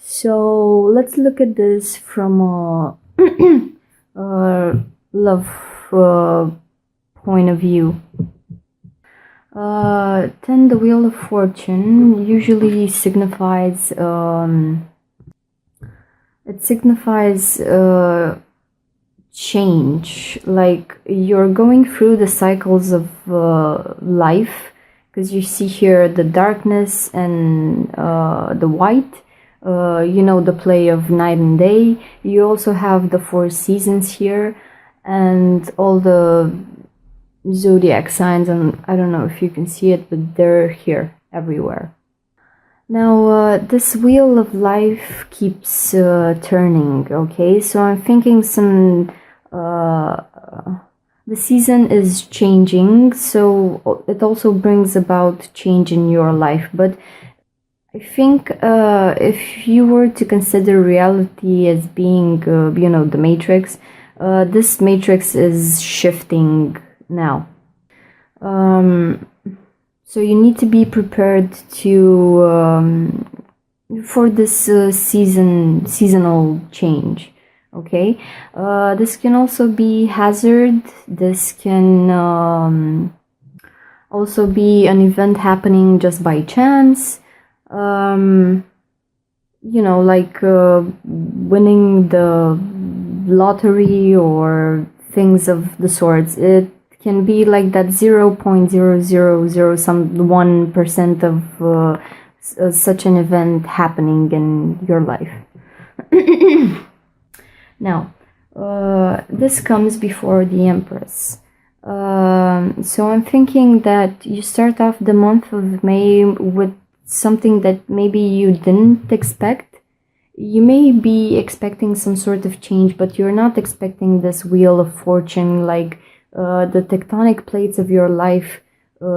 So let's look at this from a love uh, point of view. Then the Wheel of Fortune usually signifies change, like you're going through the cycles of life, because you see here the darkness and the white, the play of night and day. You also have the four seasons here and all the zodiac signs, and I don't know if you can see it, but they're here everywhere. Now, this wheel of life keeps turning, okay? So I'm thinking the season is changing, so it also brings about change in your life. But I think if you were to consider reality as being, the matrix, this matrix is shifting now. So you need to be prepared to for this seasonal change. Okay, this can also be hazard. This can also be an event happening just by chance. Like winning the lottery or things of the sorts. It can be like that 0.000 some 1% of such an event happening in your life. Now, this comes before the Empress. So I'm thinking that you start off the month of May with something that maybe you didn't expect. You may be expecting some sort of change, but you're not expecting this Wheel of Fortune, like the tectonic plates of your life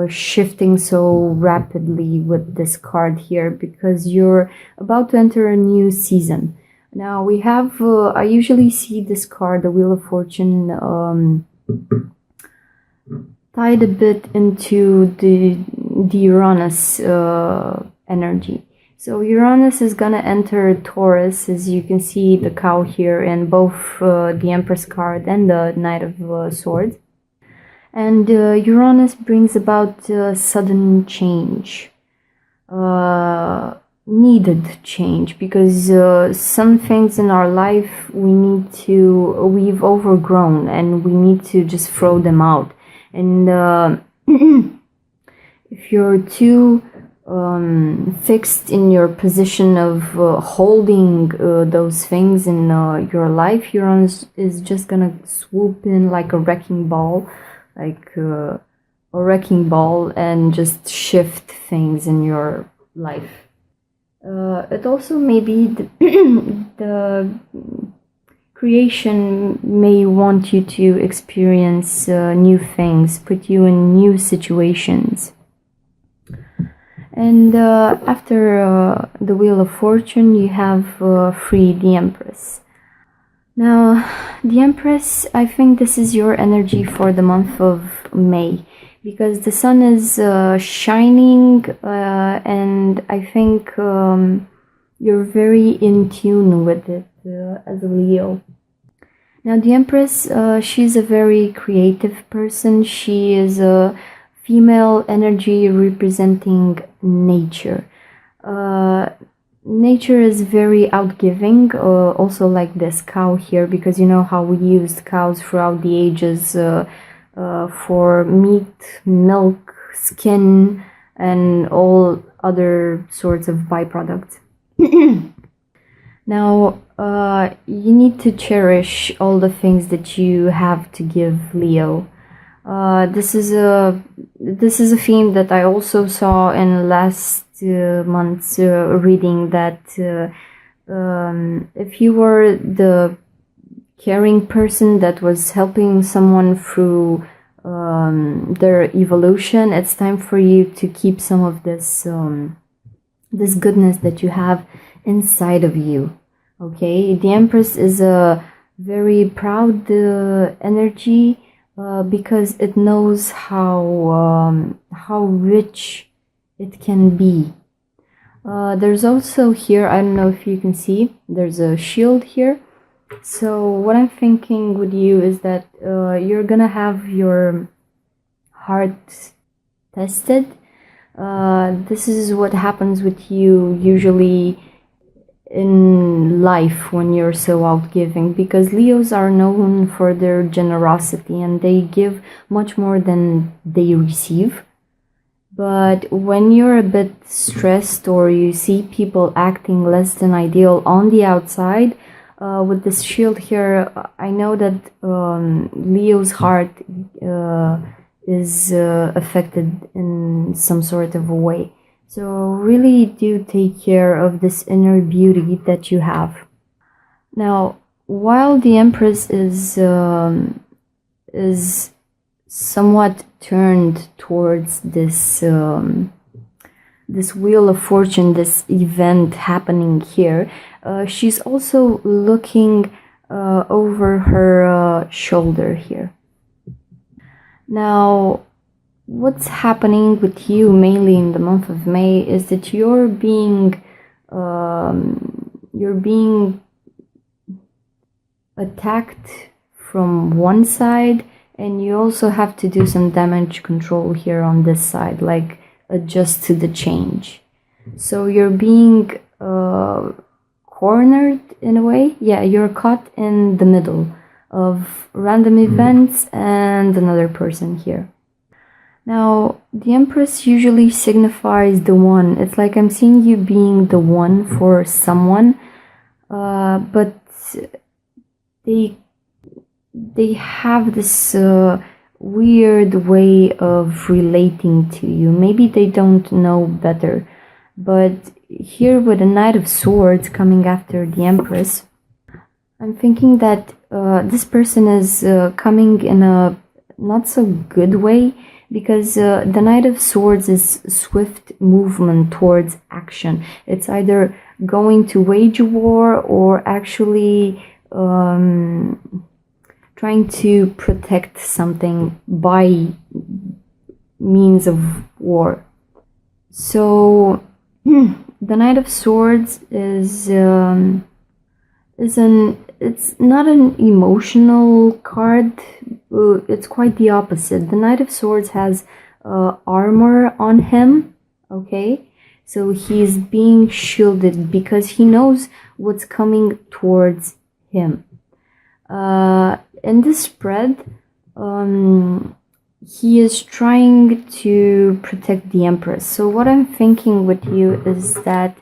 shifting so rapidly with this card here, because you're about to enter a new season. Now we have, I usually see this card, the Wheel of Fortune, tied a bit into the Uranus energy. So Uranus is gonna enter Taurus, as you can see the cow here in both the Empress card and the Knight of Swords. And Uranus brings about sudden change, needed change, because some things in our life we've overgrown and we need to just throw them out. And if you're too fixed in your position of holding those things in your life, Uranus is just gonna swoop in like a wrecking ball, and just shift things in your life. It also may be the creation may want you to experience new things, put you in new situations. And after the Wheel of Fortune, you have free the Empress. Now, the Empress, I think this is your energy for the month of May, because the sun is shining, and I think you're very in tune with it as a Leo. Now, the Empress, she's a very creative person. She is a female energy representing nature. Nature is very outgiving, also like this cow here, because you know how we used cows throughout the ages for meat, milk, skin, and all other sorts of byproducts. Now, you need to cherish all the things that you have to give, Leo. This is a theme that I also saw in last month's reading, that if you were the caring person that was helping someone through their evolution, it's time for you to keep some of this this goodness that you have inside of you. Okay, the Empress is a very proud energy, because it knows how rich it can be. There's also here, I don't know if you can see, there's a shield here. So what I'm thinking with you is that you're gonna have your heart tested. This is what happens with you usually in life when you're so outgiving, because Leos are known for their generosity and they give much more than they receive. But when you're a bit stressed or you see people acting less than ideal on the outside, with this shield here, I know that Leo's heart is affected in some sort of a way. So really do take care of this inner beauty that you have. Now, while the Empress is somewhat turned towards this wheel of fortune, this event happening here, she's also looking over her shoulder here. Now, what's happening with you mainly in the month of May is that you're being attacked from one side, and you also have to do some damage control here on this side, like adjust to the change. So you're being cornered in a way. Yeah, you're caught in the middle of random events and another person here. Now, the Empress usually signifies the one. It's like I'm seeing you being the one for someone, but they have this weird way of relating to you. Maybe they don't know better, but here with the Knight of Swords coming after the Empress, I'm thinking that this person is coming in a not so good way, because the Knight of Swords is swift movement towards action. It's either going to wage a war or actually trying to protect something by means of war. So the Knight of Swords it's not an emotional card. It's quite the opposite. The Knight of Swords has armor on him, okay? So he's being shielded because he knows what's coming towards him. In this spread, he is trying to protect the Empress. So what I'm thinking with you is that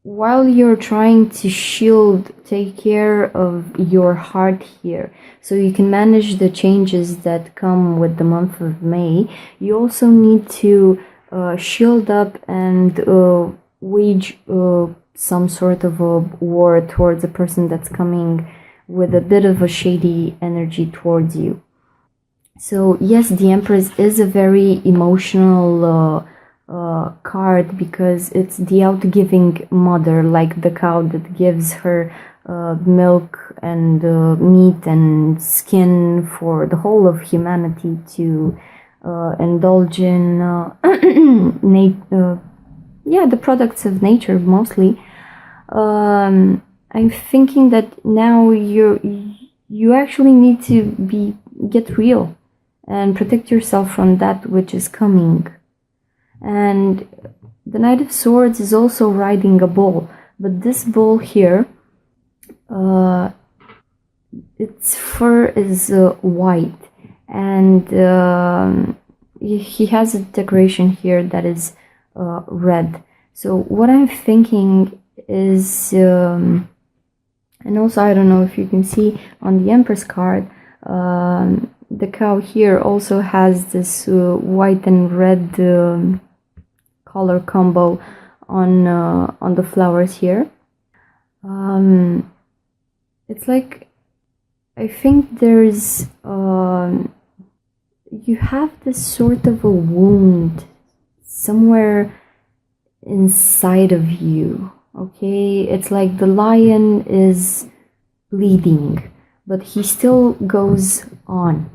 while you're trying to take care of your heart here, so you can manage the changes that come with the month of May, you also need to shield up and wage some sort of a war towards a person that's coming with a bit of a shady energy towards you. So yes, the Empress is a very emotional card, because it's the outgiving mother, like the cow that gives her milk and meat and skin for the whole of humanity to indulge in the products of nature mostly. I'm thinking that now you actually need to get real and protect yourself from that which is coming. And the Knight of Swords is also riding a bull, but this bull here, its fur is white, and he has a decoration here that is red. So what I'm thinking is, and also I don't know if you can see on the Empress card, the cow here also has this white and red color combo on the flowers here. It's like, I think there's you have this sort of a wound somewhere inside of you, okay? It's like the lion is bleeding, but he still goes on.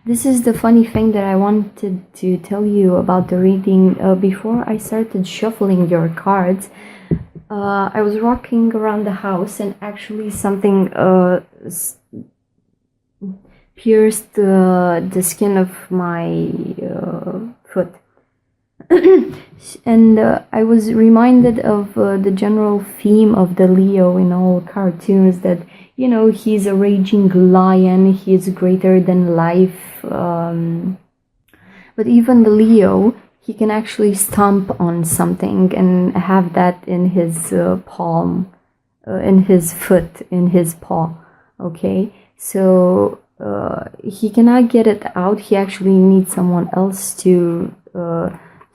This is the funny thing that I wanted to tell you about the reading. Before I started shuffling your cards, I was walking around the house and actually something pierced the skin of my foot. And I was reminded of the general theme of the Leo in all cartoons, that he's a raging lion, he is greater than life, but even the Leo, he can actually stomp on something and have that in his palm, in his foot, in his paw. Okay, so he cannot get it out. He actually needs someone else to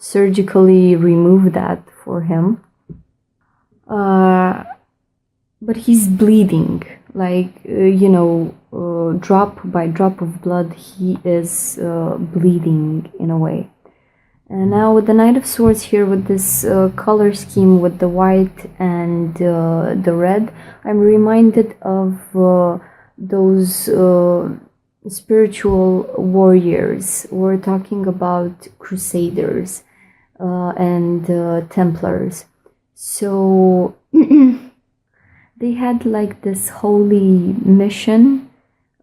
surgically remove that for him. But he's bleeding, like drop by drop of blood. He is bleeding in a way. And now with the Knight of Swords here, with this color scheme with the white and the red, I'm reminded of those spiritual warriors. We're talking about crusaders and Templars. So they had like this holy mission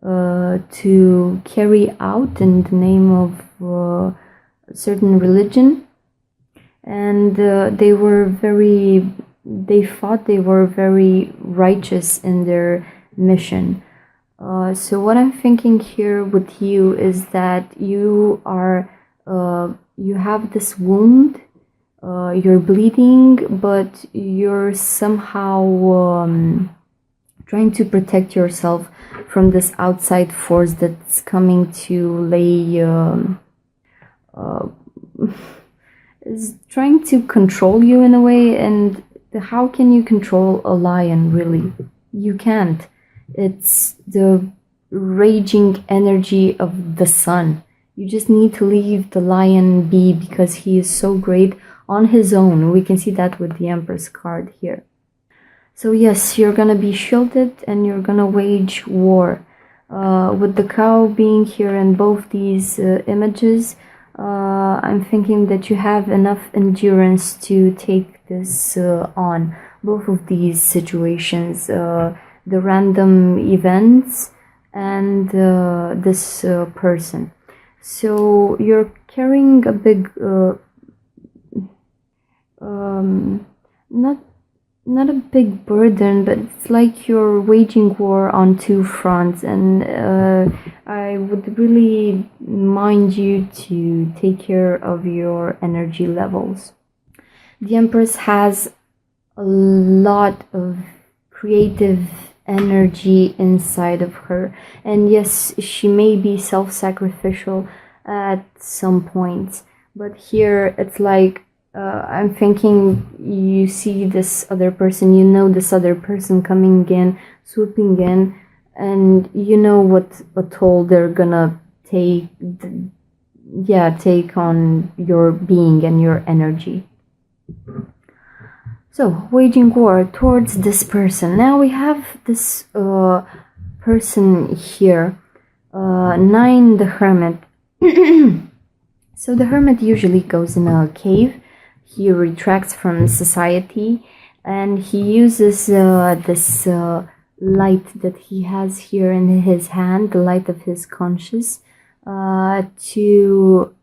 to carry out in the name of certain religion, and they thought they were very righteous in their mission. So what I'm thinking here with you is that you have this wound, you're bleeding, but you're somehow trying to protect yourself from this outside force that's coming to lay is trying to control you in a way. And how can you control a lion, really? You can't. It's the raging energy of the sun. You just need to leave the lion be, because he is so great on his own. We can see that with the Empress card here. So yes, you're gonna be shielded and you're gonna wage war. With the cow being here in both these images, I'm thinking that you have enough endurance to take this on. Both of these situations, the random events and this person. So you're carrying a big, not a big burden, but it's like you're waging war on two fronts, and I would really mind you to take care of your energy levels. The Empress has a lot of creative energy inside of her, and yes, she may be self-sacrificial at some points, but here it's like I'm thinking you see this other person, this other person coming in, swooping in, and you know what a toll they're gonna take on your being and your energy. So, waging war towards this person. Now we have this person here, 9, the Hermit. So the Hermit usually goes in a cave. He retracts from society, and he uses this light that he has here in his hand, the light of his conscience, to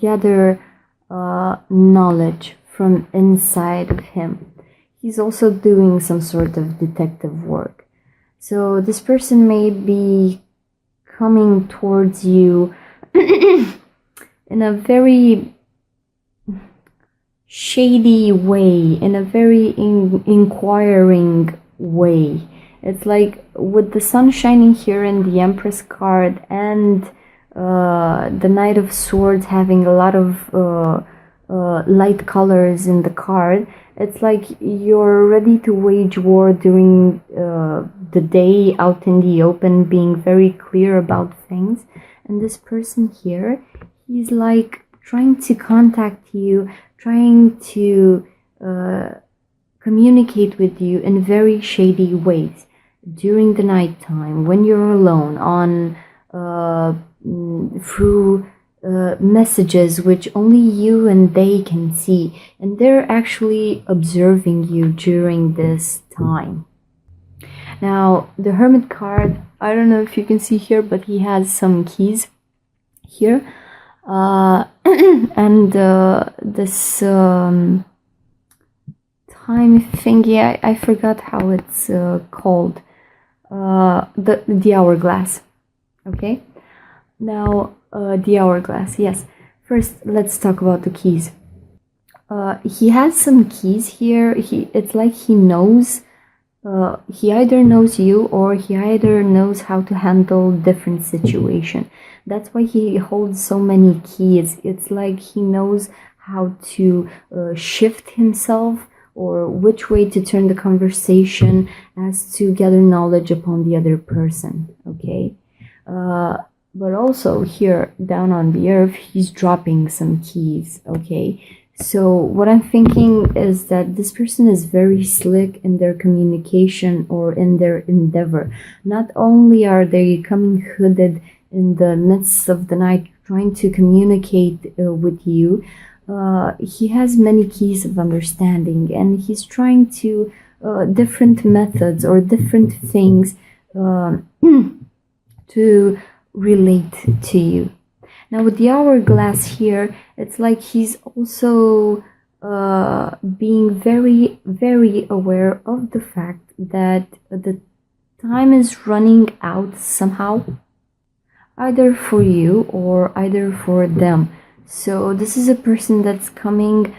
gather knowledge from inside of him. He's also doing some sort of detective work. So this person may be coming towards you in a very shady way, in a very inquiring way. It's like with the sun shining here in the Empress card and the Knight of Swords having a lot of light colors in the card, it's like you're ready to wage war during the day out in the open, being very clear about things. And this person here, he's like trying to contact you, trying to communicate with you in very shady ways during the nighttime when you're alone on through messages which only you and they can see, and they're actually observing you during this time. Now, the Hermit card, I don't know if you can see here, but he has some keys here. And this time thingy, I forgot how it's called. The hourglass. Okay. Now, the hourglass. Yes. First, let's talk about the keys. He has some keys here. It's like he knows. He either knows you or he either knows how to handle different situation. That's why he holds so many keys. It's like he knows how to shift himself or which way to turn the conversation as to gather knowledge upon the other person. Okay. But also here down on the earth, he's dropping some keys. Okay. So what I'm thinking is that this person is very slick in their communication or in their endeavor. Not only are they coming hooded in the midst of the night trying to communicate with you, he has many keys of understanding, and he's trying to different methods or different things to relate to you. Now with the hourglass here, it's like he's also being very, very aware of the fact that the time is running out somehow, either for you or either for them. So this is a person that's coming,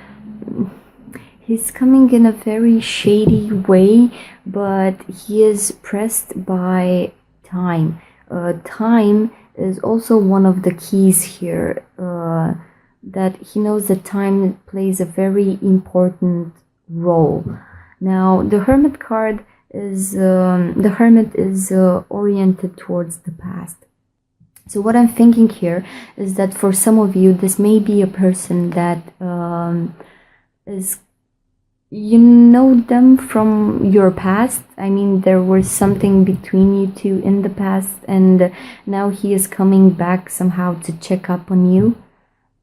he's coming in a very shady way, but he is pressed by time. Time is also one of the keys here, that he knows that time plays a very important role. Now, the Hermit card is, the Hermit is oriented towards the past. So what I'm thinking here is that for some of you, this may be a person that is, you know them from your past. I mean, there was something between you two in the past, and now he is coming back somehow to check up on you.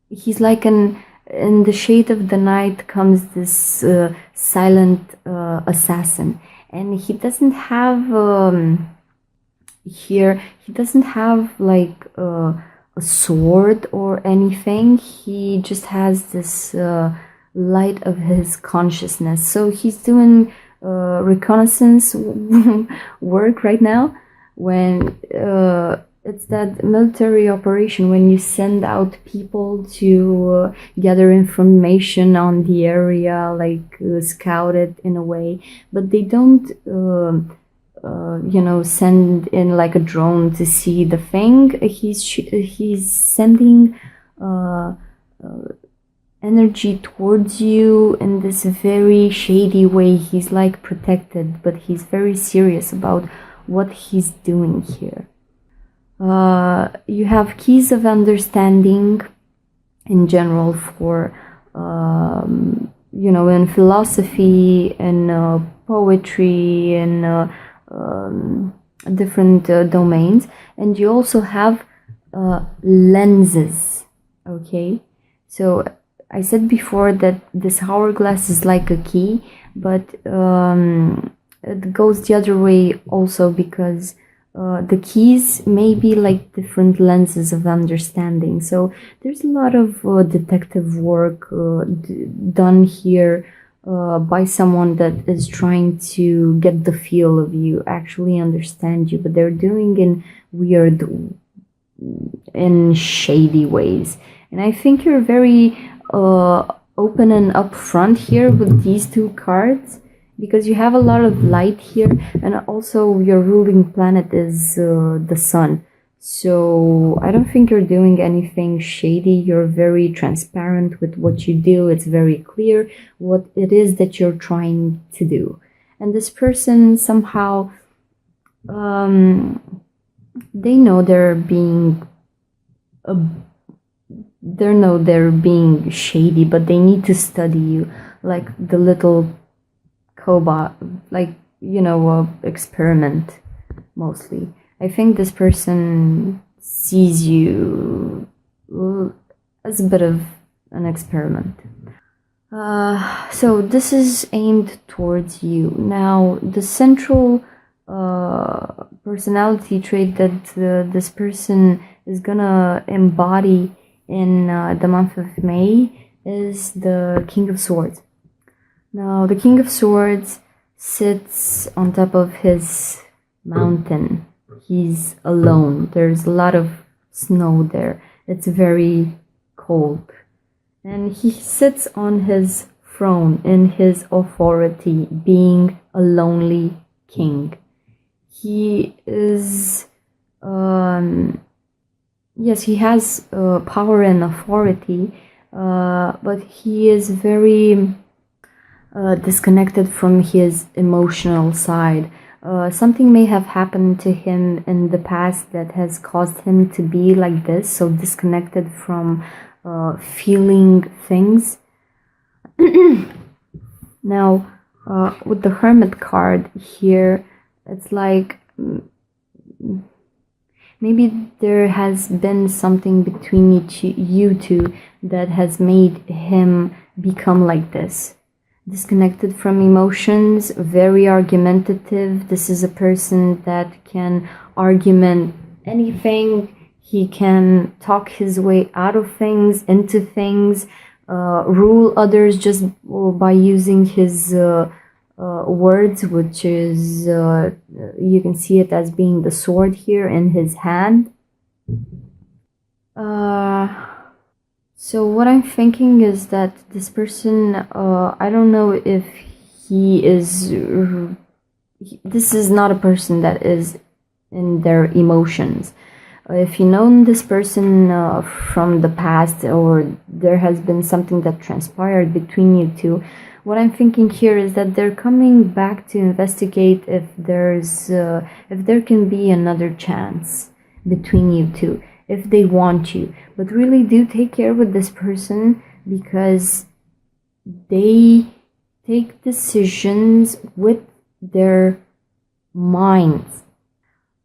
He's like in the shade of the night comes this silent assassin, and he doesn't have here, he doesn't have like a sword or anything. He just has this light of his consciousness. So he's doing reconnaissance work right now, when it's that military operation when you send out people to gather information on the area, like scout it in a way, but they don't send in like a drone to see the thing. He's sending energy towards you in this very shady way. He's like protected, but he's very serious about what he's doing here. You have keys of understanding in general for in philosophy and poetry and different domains, and you also have lenses. Okay, so I said before that this hourglass is like a key, but it goes the other way also, because the keys may be like different lenses of understanding. So there's a lot of detective work done here by someone that is trying to get the feel of you, actually understand you, but they're doing in weird and shady ways. And I think you're very open and upfront here with these two cards, because you have a lot of light here, and also your ruling planet is the sun. So I don't think you're doing anything shady. You're very transparent with what you do. It's very clear what it is that you're trying to do. And this person somehow, they know they're being shady, but they need to study you like the little cobot, like experiment mostly. I think this person sees you as a bit of an experiment. So this is aimed towards you. Now, the central personality trait that this person is gonna embody in the month of May is the King of Swords. Now, the King of Swords sits on top of his mountain. He's alone. There's a lot of snow there. It's very cold. And he sits on his throne in his authority, being a lonely king. He is, yes, he has power and authority, but he is very disconnected from his emotional side. Something may have happened to him in the past that has caused him to be like this, so disconnected from feeling things. Now, with the Hermit card here, it's like maybe there has been something between you two that has made him become like this. Disconnected from emotions, very argumentative. This is a person that can argument anything. He can talk his way out of things, into things, rule others just by using his words, which is, you can see it as being the sword here in his hand. So what I'm thinking is that this person, I don't know if he is, this is not a person that is in their emotions. If you know this person from the past, or there has been something that transpired between you two, what I'm thinking here is that they're coming back to investigate if there can be another chance between you two, if they want you. But really do take care with this person, because they take decisions with their minds,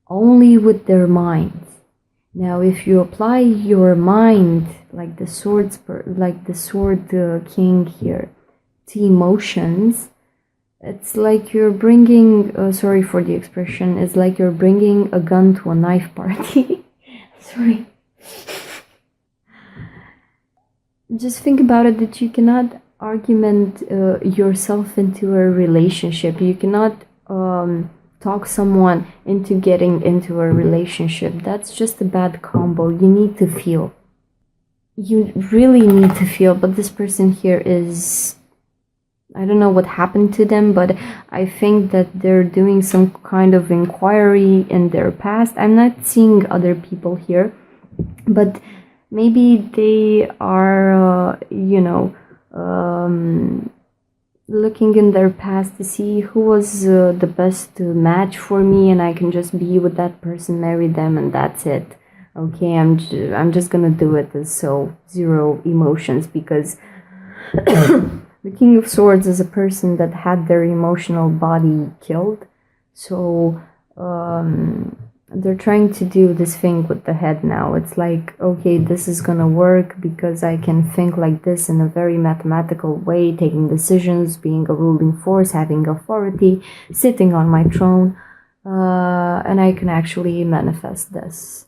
only with their minds. Now, if you apply your mind, like the sword king here, to emotions, it's like you're bringing, sorry for the expression, it's like you're bringing a gun to a knife party. Sorry. Just think about it, that you cannot argument yourself into a relationship. You cannot talk someone into getting into a relationship. That's just a bad combo. You need to feel. You really need to feel. But this person here is, I don't know what happened to them, but I think that they're doing some kind of inquiry in their past. I'm not seeing other people here, but maybe they are, looking in their past to see who was the best match for me, and I can just be with that person, marry them, and that's it. Okay, I'm just gonna do it as so zero emotions, because the King of Swords is a person that had their emotional body killed. So they're trying to do this thing with the head now. It's like, okay, this is gonna work because I can think like this in a very mathematical way, taking decisions, being a ruling force, having authority, sitting on my throne, and I can actually manifest this.